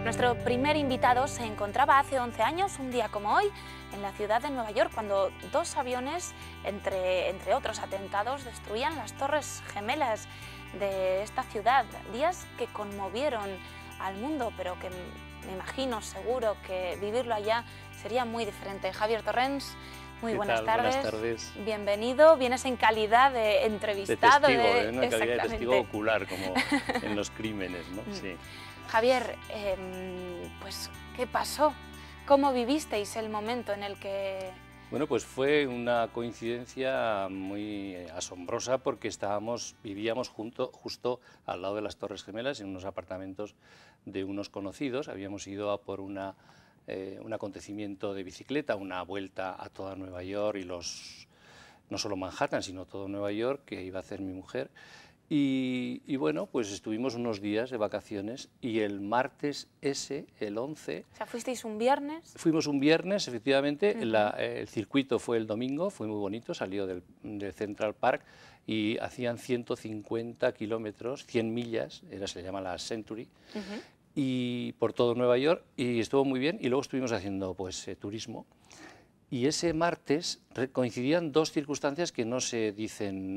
Nuestro primer invitado se encontraba hace 11 años, un día como hoy, en la ciudad de Nueva York, cuando dos aviones, entre otros atentados, destruían las Torres Gemelas de esta ciudad. Días que conmovieron al mundo, pero que me imagino, seguro, que vivirlo allá sería muy diferente. Javier Torrens, muy buenas tardes. Buenas tardes. Bienvenido. Vienes en calidad de entrevistado. De testigo, en una calidad de testigo ocular, como en los crímenes, ¿no? Sí. Javier, pues, ¿qué pasó? ¿Cómo vivisteis el momento en el que...? Bueno, pues fue una coincidencia muy asombrosa porque vivíamos justo al lado de las Torres Gemelas, en unos apartamentos de unos conocidos. Habíamos ido a por un acontecimiento de bicicleta, una vuelta a toda Nueva York y no solo Manhattan, sino todo Nueva York, que iba a hacer mi mujer. Y bueno, pues estuvimos unos días de vacaciones y el martes el 11... O sea, ¿fuisteis un viernes? Fuimos un viernes, efectivamente. El circuito fue el domingo, fue muy bonito, salió del Central Park y hacían 150 kilómetros, 100 millas, se llama la Century, y por todo Nueva York, y estuvo muy bien. Y luego estuvimos haciendo pues turismo. Y ese martes coincidían dos circunstancias que no se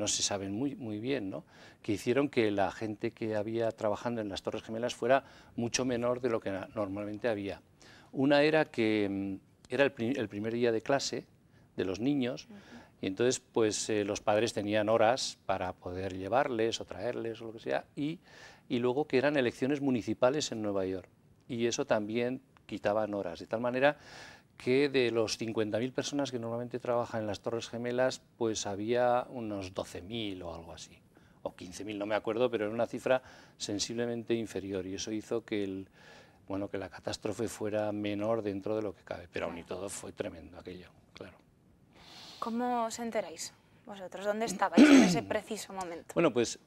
saben muy bien, ¿no? Que hicieron que la gente que había trabajando en las Torres Gemelas fuera mucho menor de lo que normalmente había. Una era que era el primer día de clase de los niños, y entonces pues los padres tenían horas para poder llevarles o traerles o lo que sea, y luego que eran elecciones municipales en Nueva York, y eso también quitaban horas, de tal manera que de los 50.000 personas que normalmente trabajan en las Torres Gemelas, pues había unos 12.000 o algo así, o 15.000, no me acuerdo, pero era una cifra sensiblemente inferior, y eso hizo que la catástrofe fuera menor dentro de lo que cabe, pero aún y todo fue tremendo aquello, claro. ¿Cómo os enteráis vosotros? ¿Dónde estabais en ese preciso momento? Bueno, pues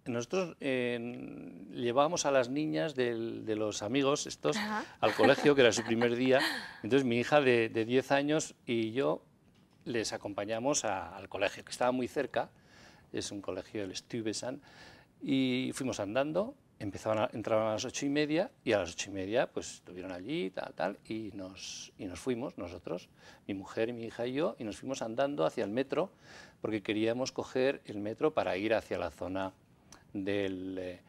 nosotros llevábamos a las niñas de los amigos estos al colegio, que era su primer día. Entonces mi hija de 10 años y yo les acompañamos al colegio, que estaba muy cerca, es un colegio, el Stuyvesant, y fuimos andando. Entraban a las 8:30 y a las 8:30 pues estuvieron allí, y nos fuimos nosotros, mi mujer, mi hija y yo, y nos fuimos andando hacia el metro, porque queríamos coger el metro para ir hacia la zona del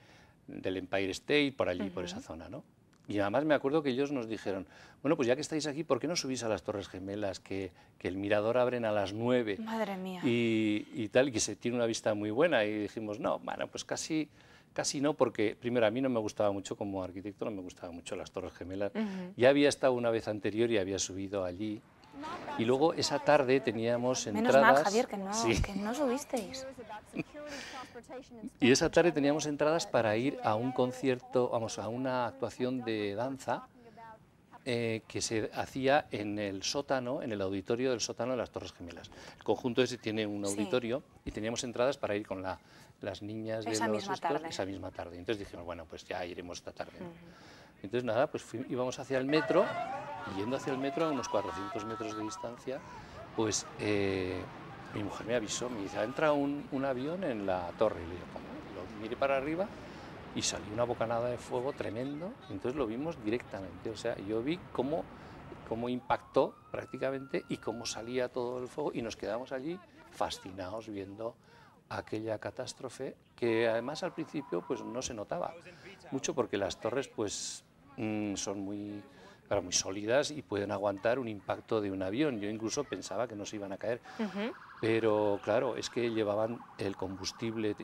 Empire State, por allí, por esa zona, ¿no? Y además me acuerdo que ellos nos dijeron, bueno, pues ya que estáis aquí, ¿por qué no subís a las Torres Gemelas? Que el mirador abren a las 9. Madre mía. Y que se tiene una vista muy buena. Y dijimos, no, bueno, pues casi no, porque primero a mí no me gustaba mucho, como arquitecto, no me gustaban mucho las Torres Gemelas. Ya había estado una vez anterior y había subido allí. Y luego esa tarde teníamos entradas... Menos mal, Javier, que no subisteis. Y esa tarde teníamos entradas para ir a un concierto, a una actuación de danza que se hacía en el sótano, en el auditorio del sótano de las Torres Gemelas. El conjunto ese tiene un auditorio y teníamos entradas para ir con las niñas de esa misma tarde. Entonces dijimos, bueno, pues ya iremos esta tarde, ¿no? Entonces nada, pues íbamos hacia el metro, y yendo hacia el metro a unos 400 metros de distancia, pues mi mujer me avisó, me dice, ha entrado un avión en la torre. Y le digo, ¿cómo? Lo miré para arriba y salió una bocanada de fuego tremendo, y entonces lo vimos directamente. O sea, yo vi cómo impactó prácticamente y cómo salía todo el fuego, y nos quedamos allí fascinados viendo aquella catástrofe, que además al principio pues no se notaba mucho, porque las torres pues son muy sólidas y pueden aguantar un impacto de un avión. Yo incluso pensaba que no se iban a caer, pero claro, es que llevaban el combustible,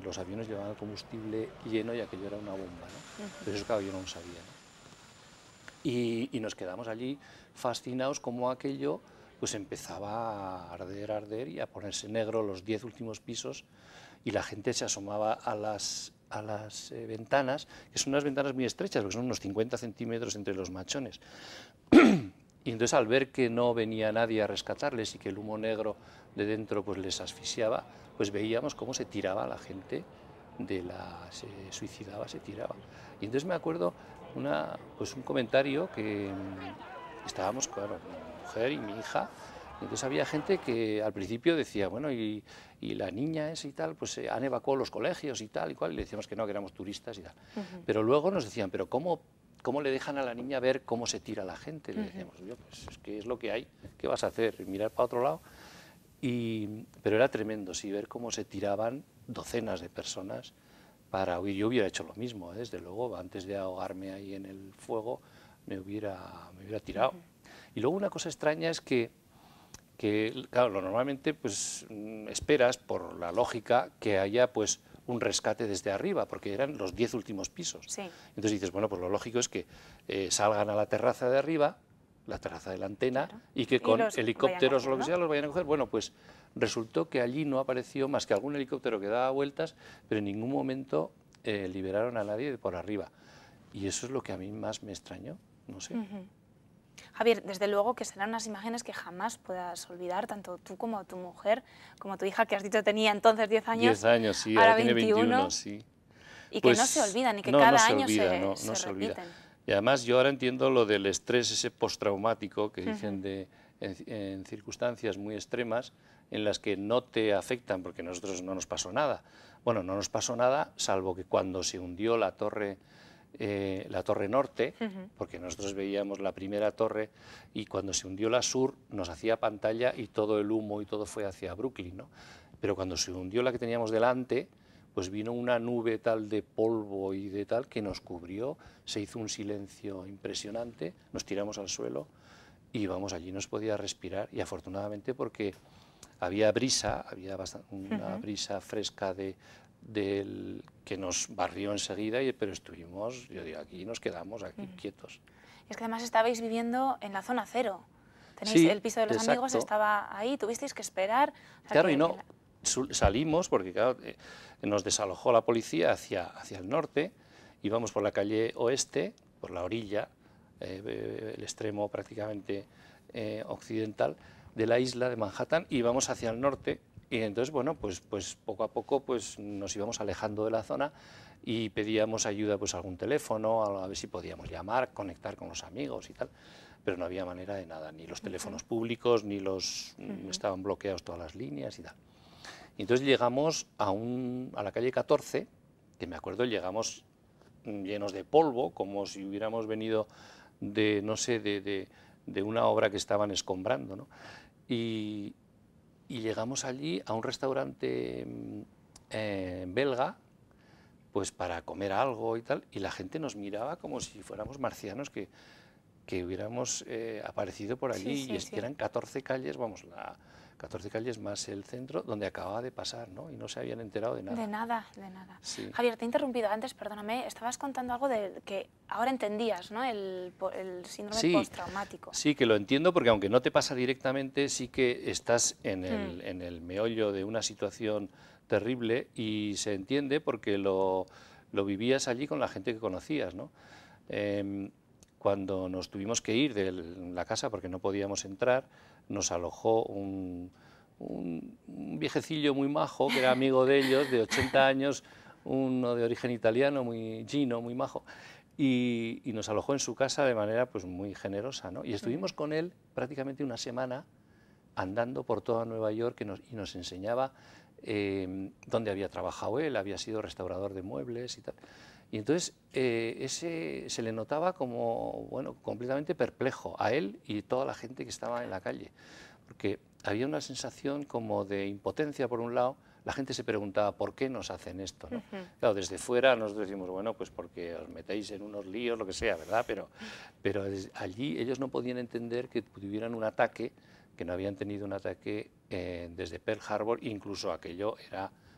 los aviones llevaban el combustible lleno, y aquello era una bomba, ¿no? Pero eso, claro, yo no lo sabía, ¿no? Y nos quedamos allí fascinados como aquello pues empezaba a arder y a ponerse negro los 10 últimos pisos, y la gente se asomaba a las ventanas, que son unas ventanas muy estrechas, porque son unos 50 centímetros entre los machones. Y entonces, al ver que no venía nadie a rescatarles y que el humo negro de dentro pues les asfixiaba, pues veíamos cómo se tiraba la gente, se suicidaba, se tiraba. Y entonces me acuerdo un comentario que estábamos, claro, mi mujer y mi hija, Entonces había gente que al principio decía, bueno, y la niña esa y tal, pues han evacuado los colegios y tal y cual, y le decíamos que no, que éramos turistas y tal. Pero luego nos decían, pero ¿cómo le dejan a la niña ver cómo se tira la gente? Le decíamos, yo, pues es que es lo que hay, ¿qué vas a hacer? ¿Mirar para otro lado? Pero era tremendo, sí, ver cómo se tiraban docenas de personas para huir. Yo hubiera hecho lo mismo, desde luego, antes de ahogarme ahí en el fuego, me hubiera tirado. Y luego una cosa extraña es que claro, normalmente pues esperas, por la lógica, que haya pues un rescate desde arriba, porque eran los 10 últimos pisos. Sí. Entonces dices, bueno, pues lo lógico es que salgan a la terraza de arriba, la terraza de la antena, Claro. y que Y con los helicópteros vayan o lo que sea los vayan a coger. Bueno, pues resultó que allí no apareció más que algún helicóptero que daba vueltas, pero en ningún momento liberaron a nadie de por arriba. Y eso es lo que a mí más me extrañó, no sé. Javier, desde luego que serán unas imágenes que jamás puedas olvidar, tanto tú como tu mujer, como tu hija, que has dicho tenía entonces 10 años, 10 años, sí, ahora ahora tiene 21, 21, sí. y que Pues no se olvidan y que no, cada no se año olvida, se se olvida. repiten. Y además yo ahora entiendo lo del estrés ese postraumático que dicen en circunstancias muy extremas en las que no te afectan, porque a nosotros no nos pasó nada. Bueno, no nos pasó nada, salvo que cuando se hundió la torre norte, porque nosotros veíamos la primera torre, y cuando se hundió la sur nos hacía pantalla y todo el humo y todo fue hacia Brooklyn, ¿no? Pero cuando se hundió la que teníamos delante, pues vino una nube tal de polvo y de tal que nos cubrió, se hizo un silencio impresionante, nos tiramos al suelo y vamos, allí no se podía respirar, y afortunadamente porque había brisa, había una brisa fresca que nos barrió enseguida, pero estuvimos, yo digo, aquí nos quedamos aquí quietos. Es que además estabais viviendo en la zona cero. Tenéis Sí, el piso de los amigos, estaba ahí, tuvisteis que esperar. O sea, claro, y no, salimos porque claro, nos desalojó la policía hacia el norte, íbamos por la calle oeste, por la orilla, el extremo prácticamente occidental de la isla de Manhattan, y íbamos hacia el norte, y entonces, bueno, pues poco a poco pues, nos íbamos alejando de la zona y pedíamos ayuda pues, a algún teléfono, a ver si podíamos llamar, conectar con los amigos y tal, pero no había manera de nada, ni los teléfonos públicos, ni estaban bloqueados todas las líneas y tal. Y entonces llegamos a la calle 14, que me acuerdo, llegamos llenos de polvo, como si hubiéramos venido de, no sé, de una obra que estaban escombrando, ¿no? Y llegamos allí a un restaurante belga, pues para comer algo y tal, y la gente nos miraba como si fuéramos marcianos que hubiéramos aparecido por allí, y es que eran 14 calles, vamos, 14 calles más el centro, donde acababa de pasar, ¿no? Y no se habían enterado de nada. De nada, de nada. Sí. Javier, te he interrumpido antes, perdóname, estabas contando algo de que ahora entendías, ¿no? El síndrome postraumático. Sí, que lo entiendo, porque aunque no te pasa directamente, sí que estás en el meollo de una situación terrible, y se entiende porque lo vivías allí con la gente que conocías, ¿no? Cuando nos tuvimos que ir de la casa porque no podíamos entrar, nos alojó un viejecillo muy majo, que era amigo de ellos, de 80 años, uno de origen italiano, muy Gino, muy majo, y nos alojó en su casa de manera pues, muy generosa, ¿no? Y estuvimos con él prácticamente una semana andando por toda Nueva York, y nos enseñaba dónde había trabajado él, había sido restaurador de muebles y tal. Y entonces se le notaba como, bueno, completamente perplejo a él y toda la gente que estaba en la calle, porque había una sensación como de impotencia por un lado. La gente se preguntaba por qué nos hacen esto, ¿no? Claro, desde fuera nosotros decimos, bueno, pues porque os metéis en unos líos, lo que sea, ¿verdad? Pero allí ellos no podían entender que tuvieran un ataque, que no habían tenido un ataque desde Pearl Harbor, incluso aquello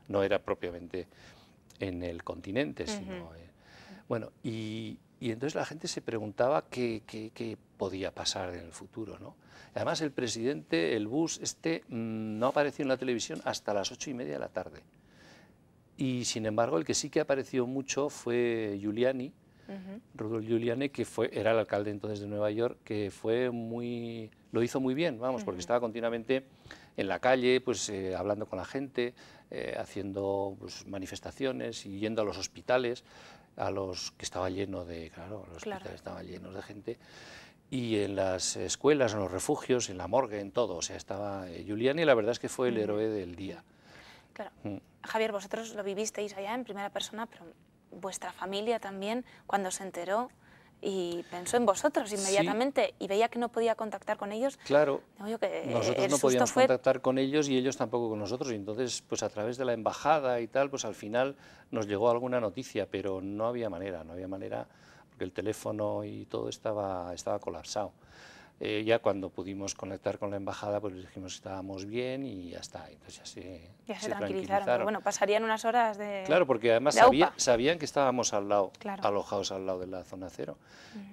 no era propiamente en el continente, sino... bueno, y entonces la gente se preguntaba qué podía pasar en el futuro, ¿no? Además, el presidente, el Bush, no apareció en la televisión hasta las 8:30 de la tarde. Y, sin embargo, el que sí que apareció mucho fue Giuliani, Rudolph Giuliani, que era el alcalde entonces de Nueva York, que lo hizo muy bien, vamos, porque estaba continuamente en la calle, pues hablando con la gente, haciendo pues, manifestaciones y yendo a los hospitales, que estaba lleno de, claro, los hospitales estaban llenos de gente, y en las escuelas, en los refugios, en la morgue, en todo. O sea, estaba Giuliani, la verdad es que fue el héroe del día. Claro. Javier, vosotros lo vivisteis allá en primera persona, pero vuestra familia también, cuando se enteró y pensó en vosotros inmediatamente, y veía que no podía contactar con ellos. Claro, digo yo que nosotros no podíamos contactar con ellos y ellos tampoco con nosotros, y entonces pues a través de la embajada y tal, pues al final nos llegó alguna noticia, pero no había manera, porque el teléfono y todo estaba colapsado. Ya cuando pudimos conectar con la embajada, pues les dijimos que estábamos bien y ya está. Entonces ya se tranquilizaron. Pero bueno, pasarían unas horas de... Claro, porque además sabían que estábamos al lado, alojados al lado de la zona cero.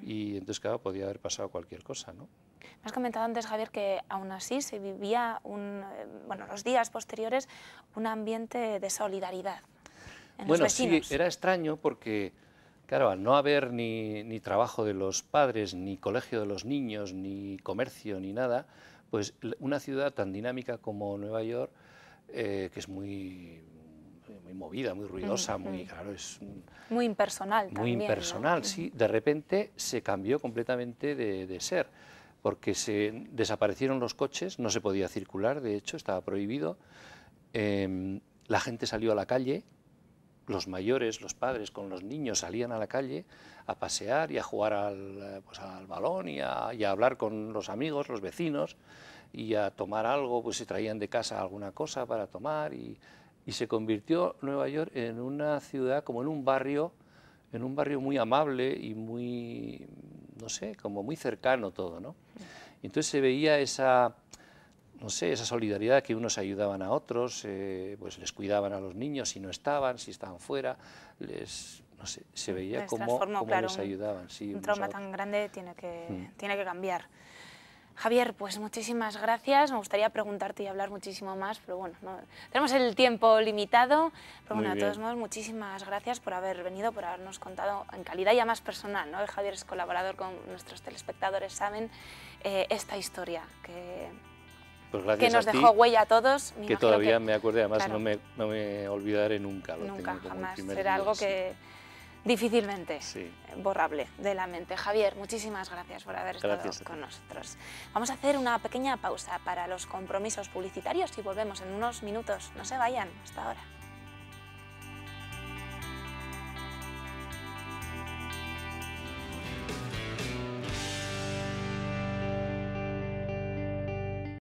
Y entonces, claro, podía haber pasado cualquier cosa, ¿no? Me has comentado antes, Javier, que aún así se vivía, los días posteriores, un ambiente de solidaridad en los vecinos. Sí, era extraño porque... Claro, al no haber ni trabajo de los padres, ni colegio de los niños, ni comercio, ni nada, pues una ciudad tan dinámica como Nueva York, que es muy movida, muy ruidosa, muy impersonal muy también, impersonal, ¿no? Sí. De repente se cambió completamente de ser, porque desaparecieron los coches, no se podía circular, de hecho, estaba prohibido, la gente salió a la calle. Los mayores, los padres con los niños salían a la calle a pasear y a jugar al balón y a hablar con los amigos, los vecinos, y a tomar algo, pues se traían de casa alguna cosa para tomar, y se convirtió Nueva York en una ciudad, como en un barrio muy amable y muy, no sé, como muy cercano todo, ¿no? Y entonces se veía esa solidaridad, que unos ayudaban a otros, pues les cuidaban a los niños si no estaban, si estaban fuera, se veía cómo les ayudaban. Sí, un trauma tan grande tiene que cambiar. Javier, pues muchísimas gracias. Me gustaría preguntarte y hablar muchísimo más, pero bueno, tenemos el tiempo limitado. Pero bueno, de todos modos, muchísimas gracias por haber venido, por habernos contado en calidad ya más personal, ¿no? Javier es colaborador, con nuestros telespectadores saben, esta historia que nos dejó huella a todos. Que todavía me acuerdo, además no me olvidaré nunca. Nunca, jamás. Será algo que difícilmente borrable de la mente. Javier, muchísimas gracias por haber estado con nosotros. Vamos a hacer una pequeña pausa para los compromisos publicitarios y volvemos en unos minutos. No se vayan, hasta ahora.